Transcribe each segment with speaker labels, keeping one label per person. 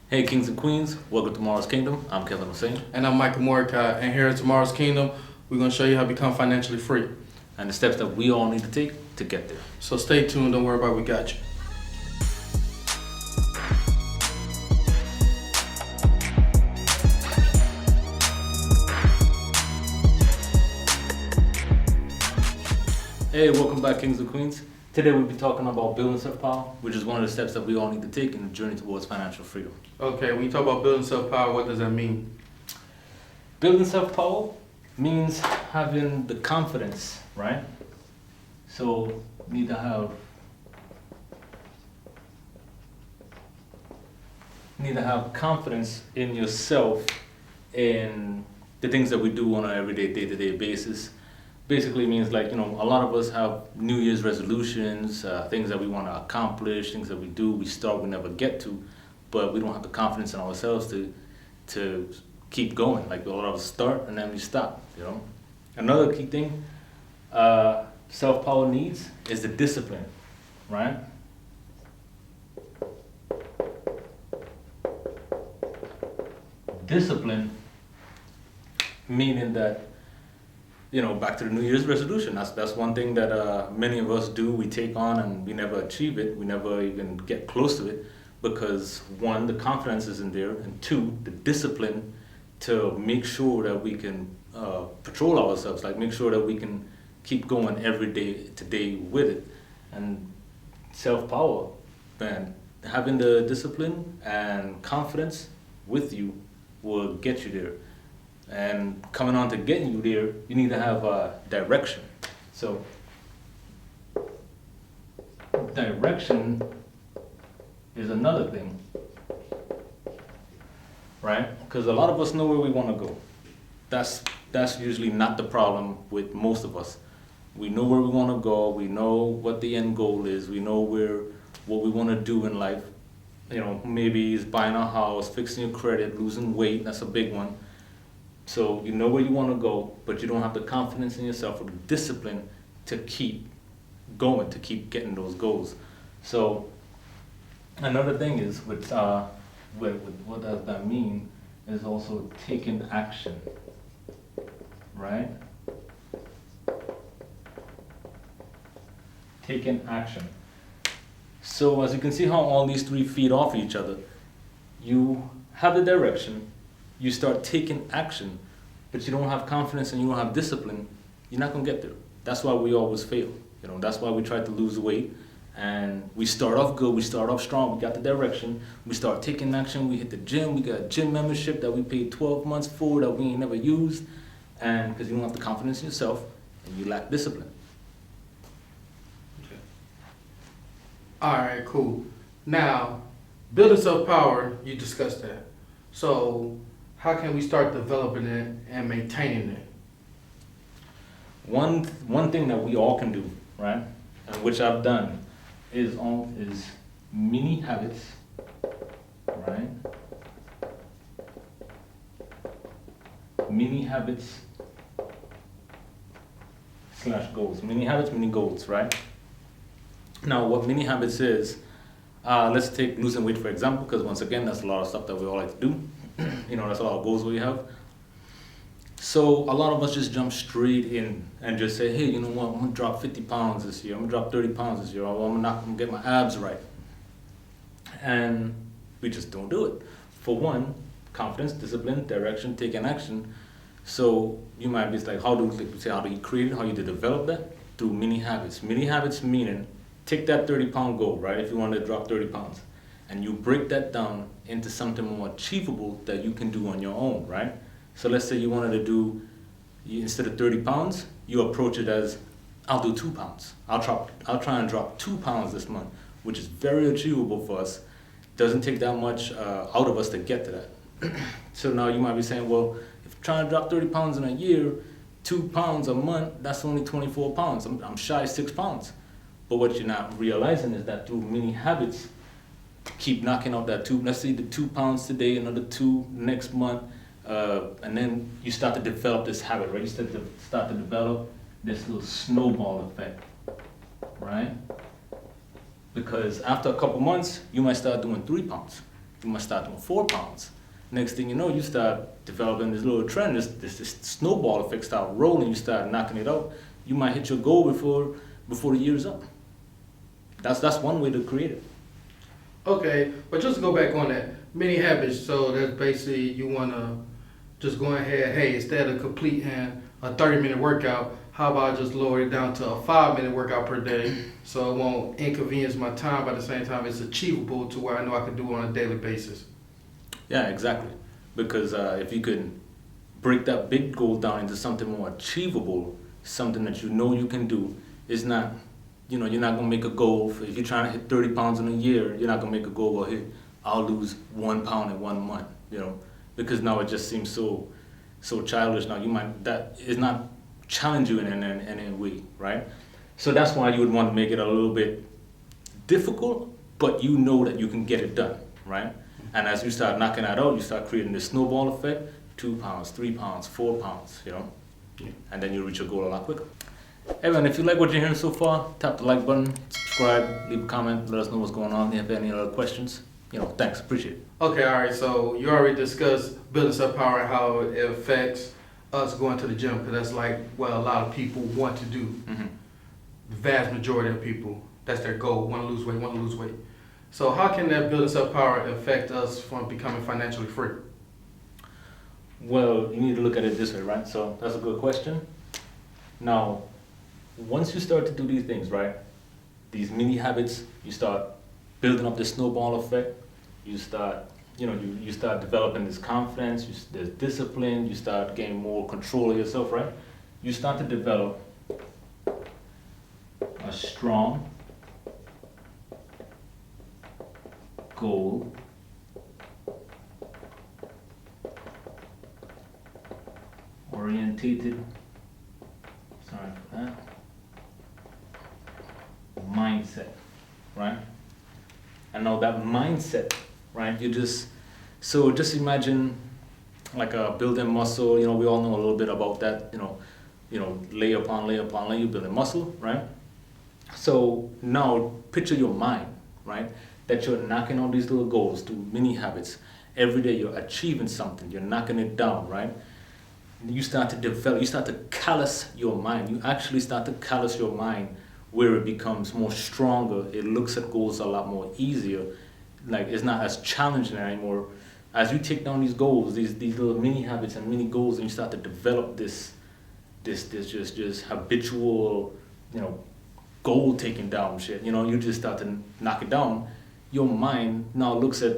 Speaker 1: Hey, kings and queens, welcome to Tomorrow's Kingdom. I'm Kelvin.
Speaker 2: And I'm Michael Mordecai, and here at Tomorrow's Kingdom, we're going to show you how to become financially free.
Speaker 1: And the steps that we all need to take to get there.
Speaker 2: So stay tuned, don't worry about it, we got you.
Speaker 1: Hey, welcome back, kings and queens. Today we'll be talking about building self-power, which is one of the steps that we all need to take in the journey towards financial freedom.
Speaker 2: Okay, when you talk about building self-power, what does that mean?
Speaker 1: Building self-power means having the confidence, right? So you need to have confidence in yourself in the things that we do on an everyday, day-to-day basis. Basically means like, a lot of us have New Year's resolutions, things that we want to accomplish, things that we do, we start, we never get to, but we don't have the confidence in ourselves to keep going. Like a lot of us start and then we stop, Another key thing self-power needs is the discipline, right? Discipline, meaning that, back to the New Year's resolution. That's one thing that many of us do. We take on and we never achieve it. We never even get close to it because one, the confidence isn't there, and two, the discipline to make sure that we can patrol ourselves, like make sure that we can keep going every day today with it. And self-power, man, having the discipline and confidence with you will get you there. And coming on to getting you there, you need to have direction. So direction is another thing, right? Because a lot of us know where we want to go. That's usually not the problem with most of us. We know where we want to go. We know what the end goal is. We know what we want to do in life. Maybe it's buying a house, fixing your credit, losing weight. That's a big one. So you know where you want to go, but you don't have the confidence in yourself or the discipline to keep going, to keep getting those goals. So another thing is with what does that mean is also taking action, right? Taking action. So as you can see how all these three feed off each other, you have the direction, you start taking action, but you don't have confidence and you don't have discipline, you're not going to get there. That's why we always fail. That's why we try to lose weight. And we start off good, we start off strong, we got the direction, we start taking action, we hit the gym, we got a gym membership that we paid 12 months for that we ain't never used. And because you don't have the confidence in yourself and you lack discipline.
Speaker 2: Okay. All right, cool. Now, building self-power, you discussed that. So how can we start developing it and maintaining it?
Speaker 1: One thing that we all can do, right, and which I've done, is mini habits, right? Mini habits / goals. Mini habits, mini goals, right? Now, what mini habits is, let's take losing weight for example, because once again, that's a lot of stuff that we all like to do. That's a lot of goals we have. So a lot of us just jump straight in and just say, hey, you know what, I'm going to drop 50 pounds this year. I'm going to drop 30 pounds this year. Or I'm going to get my abs right. And we just don't do it. For one, confidence, discipline, direction, taking action. So you might be like, how do you create it? How you develop that? Through mini habits. Mini habits meaning take that 30-pound goal, right? If you want to drop 30 pounds. And you break that down into something more achievable that you can do on your own, right? So let's say you wanted to do, instead of 30 pounds, you approach it as, I'll do 2 pounds. I'll try and drop 2 pounds this month, which is very achievable for us. Doesn't take that much out of us to get to that. So now you might be saying, well, if I'm trying to drop 30 pounds in a year, 2 pounds a month, that's only 24 pounds. I'm shy 6 pounds. But what you're not realizing is that through mini habits, keep knocking out that 2, let's say the 2 pounds today, another 2 next month, and then you start to develop this habit, right? You start to develop this little snowball effect, right? Because after a couple months, you might start doing 3 pounds. You might start doing 4 pounds. Next thing you know, you start developing this little trend, this snowball effect start rolling, you start knocking it out. You might hit your goal before the year's up. That's one way to create it.
Speaker 2: Okay, but just to go back on that, mini habits, so that's basically you want to just go ahead, hey, instead of completing a 30-minute workout, how about I just lower it down to a 5-minute workout per day so it won't inconvenience my time, but at the same time it's achievable to where I know I can do it on a daily basis.
Speaker 1: Yeah, exactly. Because if you can break that big goal down into something more achievable, something that you know you can do, it's not, you're not going to make a goal. If you're trying to hit 30 pounds in a year, you're not going to make a goal, well, hey, I'll lose 1 pound in 1 month, because now it just seems so childish. Now that is not challenge you in any way, right? So that's why you would want to make it a little bit difficult, but you know that you can get it done, right? And as you start knocking that out, you start creating this snowball effect, 2 pounds, 3 pounds, 4 pounds, and then you reach your goal a lot quicker. Everyone, if you like what you're hearing so far, tap the like button, subscribe, leave a comment, let us know what's going on. If you have any other questions, thanks, appreciate it.
Speaker 2: Okay, all right, so you already discussed building self-power and how it affects us going to the gym, because that's like what a lot of people want to do.
Speaker 1: Mm-hmm.
Speaker 2: The vast majority of people, that's their goal, want to lose weight. So how can that building self-power affect us from becoming financially free?
Speaker 1: Well, you need to look at it this way, right? So that's a good question. Now, once you start to do these things, right, these mini habits, you start building up this snowball effect. You start, you start developing this confidence, there's discipline, you start getting more control of yourself, right? You start to develop a strong goal orientated, sorry for that, mindset, right? And now that mindset, right, just imagine like a building muscle, we all know a little bit about that, layer upon layer upon layer, you building muscle, right? So now picture your mind, right, that you're knocking out these little goals through mini habits. Every day you're achieving something, you're knocking it down, right? You start to develop, you start to callous your mind. You actually start to callous your mind where it becomes more stronger. It looks at goals a lot more easier. Like it's not as challenging anymore. As you take down these goals, these little mini habits and mini goals, and you start to develop this just habitual, goal taking down shit. You just start to knock it down. Your mind now looks at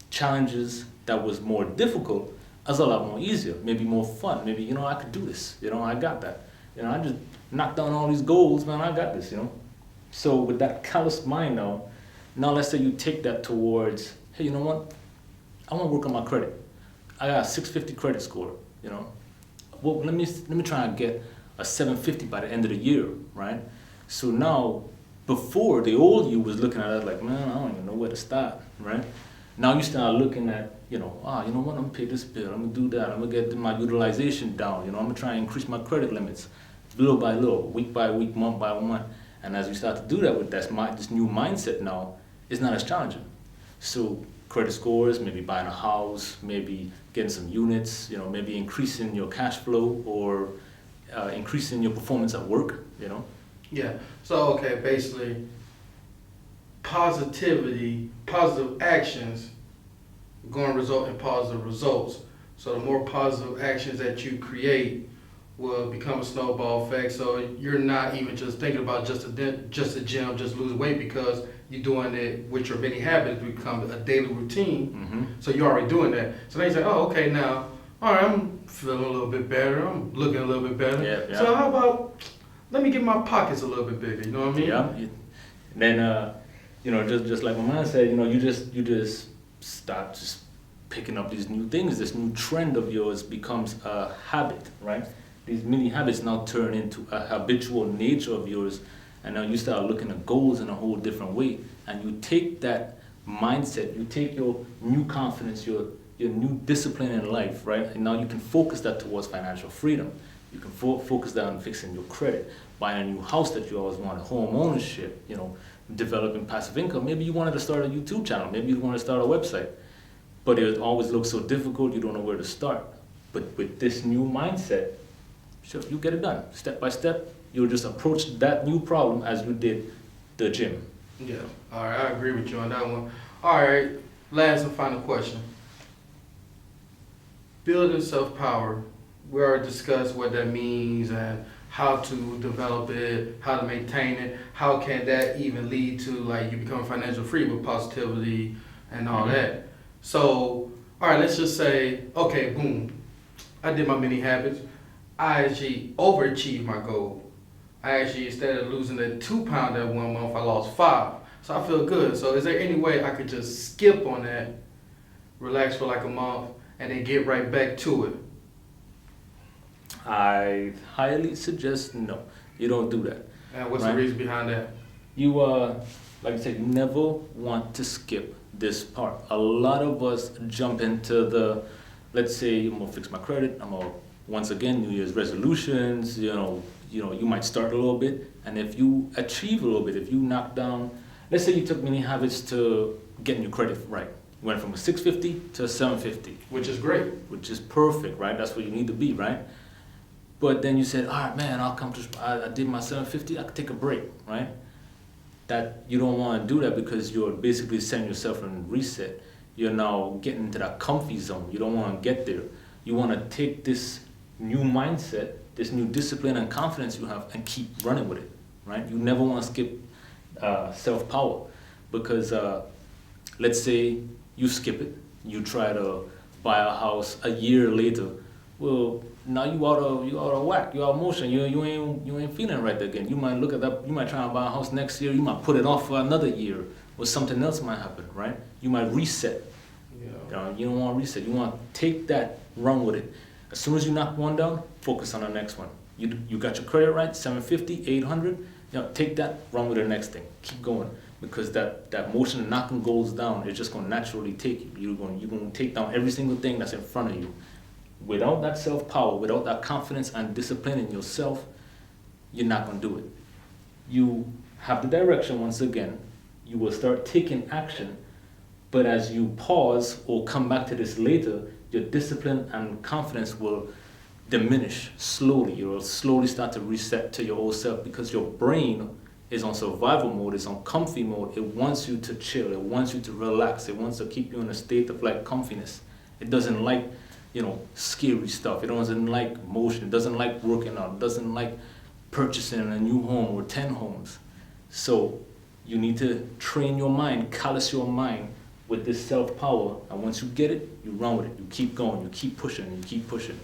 Speaker 1: challenges that was more difficult as a lot more easier, maybe more fun. Maybe, I could do this. I got that. I just knocked down all these goals, man, I got this, So with that callous mind now let's say you take that towards, hey, you know what? I want to work on my credit. I got a 650 credit score, Well, let me try and get a 750 by the end of the year, right? So now, before, the old you was looking at it like, man, I don't even know where to start, right? Now you start looking at, you know what, I'm gonna pay this bill, I'm gonna do that, I'm gonna get my utilization down, I'm gonna try and increase my credit limits, little by little, week by week, month by month. And as you start to do that with this new mindset now, it's not as challenging. So credit scores, maybe buying a house, maybe getting some units, maybe increasing your cash flow or increasing your performance at work,
Speaker 2: Yeah, so okay, basically, positive actions going to result in positive results. So the more positive actions that you create will become a snowball effect. So you're not even just thinking about just a gym, just lose weight, because you're doing it with your many habits, become a daily routine.
Speaker 1: Mm-hmm.
Speaker 2: So you're already doing that. So then you say, oh, okay, now, all right, I'm feeling a little bit better. I'm looking a little bit better.
Speaker 1: Yeah.
Speaker 2: So how about, let me get my pockets a little bit bigger, you know what I mean?
Speaker 1: Yeah. Then, just like my man said, you just start just picking up these new things. This new trend of yours becomes a habit, right? These mini habits now turn into a habitual nature of yours, and now you start looking at goals in a whole different way. And you take that mindset, you take your new confidence, your new discipline in life, right? And now you can focus that towards financial freedom. You can focus that on fixing your credit, buying a new house that you always wanted, home ownership, developing passive income. Maybe you wanted to start a YouTube channel. Maybe you want to start a website. but it always looks so difficult, you don't know where to start. But with this new mindset, sure, you get it done. Step by step, you'll just approach that new problem as you did the gym.
Speaker 2: Yeah. All right, I agree with you on that one. All right, last and final question. Building self-power. We already discussed what that means and how to develop it, how to maintain it. How can that even lead to like you become financial free with positivity and all that? So, all right, let's just say, okay, boom, I did my mini habits. I actually overachieved my goal. I actually, instead of losing that 2 pounds that 1 month, I lost 5. So I feel good. So is there any way I could just skip on that, relax for like a month, and then get right back to it?
Speaker 1: I highly suggest no. You don't do that.
Speaker 2: And what's
Speaker 1: right?
Speaker 2: the reason behind that?
Speaker 1: You like I said, you never want to skip this part. A lot of us jump into the, let's say I'm gonna fix my credit. I'm gonna once again New Year's resolutions. You might start a little bit, and if you achieve a little bit, if you knock down, let's say you took many habits to getting your credit right. You went from a 650 to a 750.
Speaker 2: Which is great.
Speaker 1: Which is perfect, right? That's where you need to be, right? But then you said, all right, man, I did my 750, I could take a break, right? That you don't want to do that because you're basically setting yourself in reset. You're now getting into that comfy zone. You don't want to get there. You want to take this new mindset, this new discipline and confidence you have and keep running with it, right? You never want to skip self-power because let's say you skip it, you try to buy a house a year later. Well, now you out of whack, you out of motion, you ain't feeling right again. You might look at that, you might try to buy a house next year, you might put it off for another year, or something else might happen, right? You might reset.
Speaker 2: Yeah.
Speaker 1: You don't want to reset. You want to take that, run with it. As soon as you knock one down, focus on the next one. You got your credit right, 750, 800. Take that, run with the next thing. Keep going, because that motion of knocking goals down is just going to naturally take you. You're going to take down every single thing that's in front of you. Without that self-power, without that confidence and discipline in yourself, you're not going to do it. You have the direction once again. You will start taking action, but as you pause or come back to this later, your discipline and confidence will diminish slowly. You will slowly start to reset to your old self because your brain is on survival mode, it's on comfy mode. It wants you to chill, it wants you to relax, it wants to keep you in a state of like comfiness. It doesn't like scary stuff. It doesn't like motion. It doesn't like working out. It doesn't like purchasing a new home or 10 homes. So you need to train your mind, callous your mind with this self-power. And once you get it, you run with it. You keep going. You keep pushing. You keep pushing.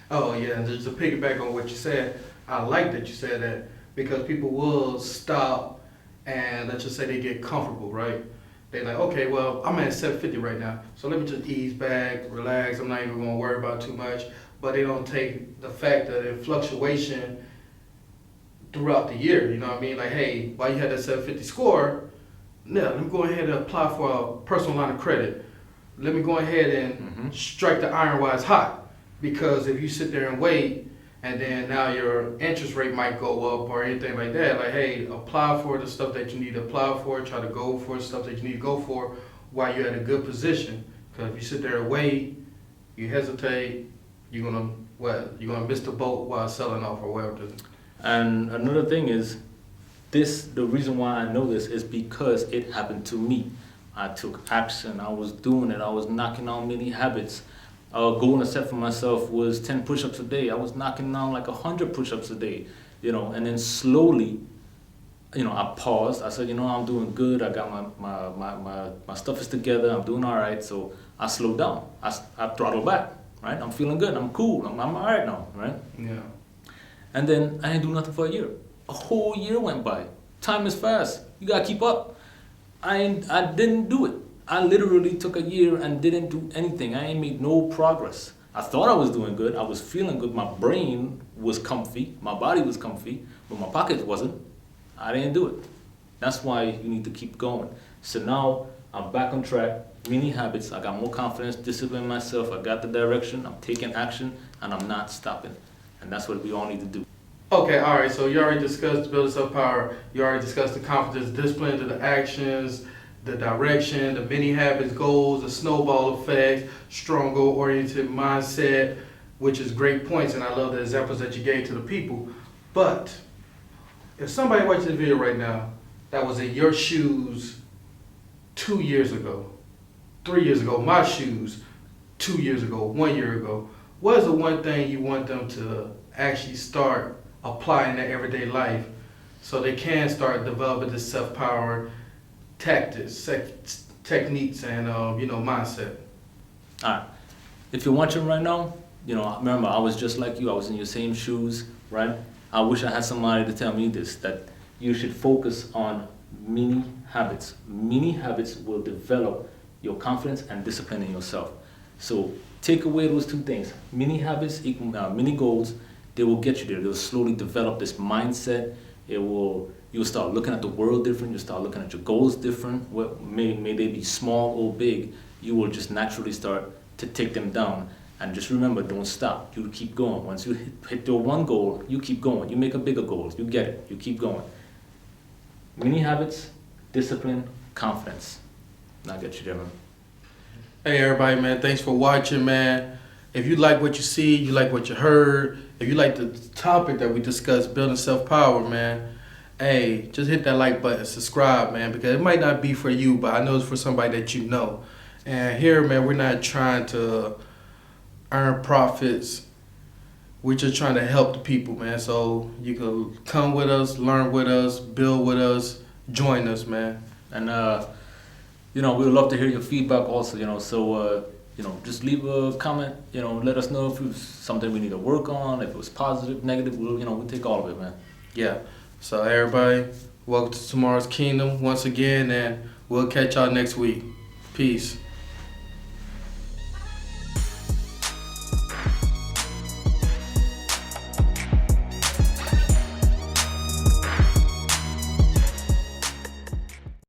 Speaker 2: Oh, yeah. And just to piggyback on what you said, I like that you said that because people will stop and let's just say they get comfortable, right? They're like, okay, well, I'm at 750 right now, so let me just ease back, relax. I'm not even going to worry about too much. But they don't take the fact that in fluctuation throughout the year, you know what I mean? Like, hey, while you had that 750 score, now let me go ahead and apply for a personal line of credit. Let me go ahead and strike the iron while it's hot. Because if you sit there and wait, and then now your interest rate might go up or anything like that. Like, hey, apply for the stuff that you need to apply for. Try to go for stuff that you need to go for while you're in a good position. Because if you sit there and wait, you hesitate, you're gonna miss the boat while selling off or whatever.
Speaker 1: And another thing is, the reason why I know this is because it happened to me. I took action. I was doing it. I was knocking out many habits. A goal I set for myself was 10 push-ups a day. I was knocking down like 100 push-ups a day, and then slowly, I paused. I said, I'm doing good. I got my stuff is together. I'm doing all right. So I slowed down. I throttled back, right? I'm feeling good. I'm cool. I'm all right now, right?
Speaker 2: Yeah.
Speaker 1: And then I didn't do nothing for a year. A whole year went by. Time is fast. You gotta keep up. I didn't do it. I literally took a year and didn't do anything. I ain't made no progress. I thought I was doing good. I was feeling good. My brain was comfy. My body was comfy, but my pockets wasn't. I didn't do it. That's why you need to keep going. So now I'm back on track. Mini habits. I got more confidence, discipline myself. I got the direction. I'm taking action, and I'm not stopping. And that's what we all need to do.
Speaker 2: Okay, all right. So you already discussed building self-power. You already discussed the confidence, discipline to the actions, the direction, the mini habits, goals, the snowball effect, strong goal-oriented mindset, which is great points, and I love the examples that you gave to the people. But if somebody watches this video right now that was in your shoes 2 years ago, 3 years ago, my shoes 2 years ago, 1 year ago, what is the one thing you want them to actually start applying in their everyday life so they can start developing this self-power tactics, techniques, and mindset?
Speaker 1: All right. If you're watching right now, remember, I was just like you. I was in your same shoes, right? I wish I had somebody to tell me this, that you should focus on mini habits. Mini habits will develop your confidence and discipline in yourself. So take away those two things. Mini habits equal mini goals. They will get you there. They'll slowly develop this mindset. You'll start looking at the world different. You'll start looking at your goals different. May they be small or big, you will just naturally start to take them down. And just remember, don't stop. You keep going. Once you hit your one goal, you keep going. You make a bigger goal. You get it. You keep going. Mini habits, discipline, confidence. Now get you there, man.
Speaker 2: Hey everybody, man, thanks for watching, man. If you like what you see, you like what you heard, if you like the topic that we discussed, building self-power, man, hey, just hit that like button, subscribe, man, because it might not be for you, but I know it's for somebody that you know. And here, man, we're not trying to earn profits. We're just trying to help the people, man. So you can come with us, learn with us, build with us, join us, man.
Speaker 1: And we would love to hear your feedback also, so just leave a comment, let us know if it was something we need to work on, if it was positive, negative, we'll take all of it, man.
Speaker 2: Yeah. So everybody, welcome to Tomorrow's Kingdom once again, and we'll catch y'all next week. Peace.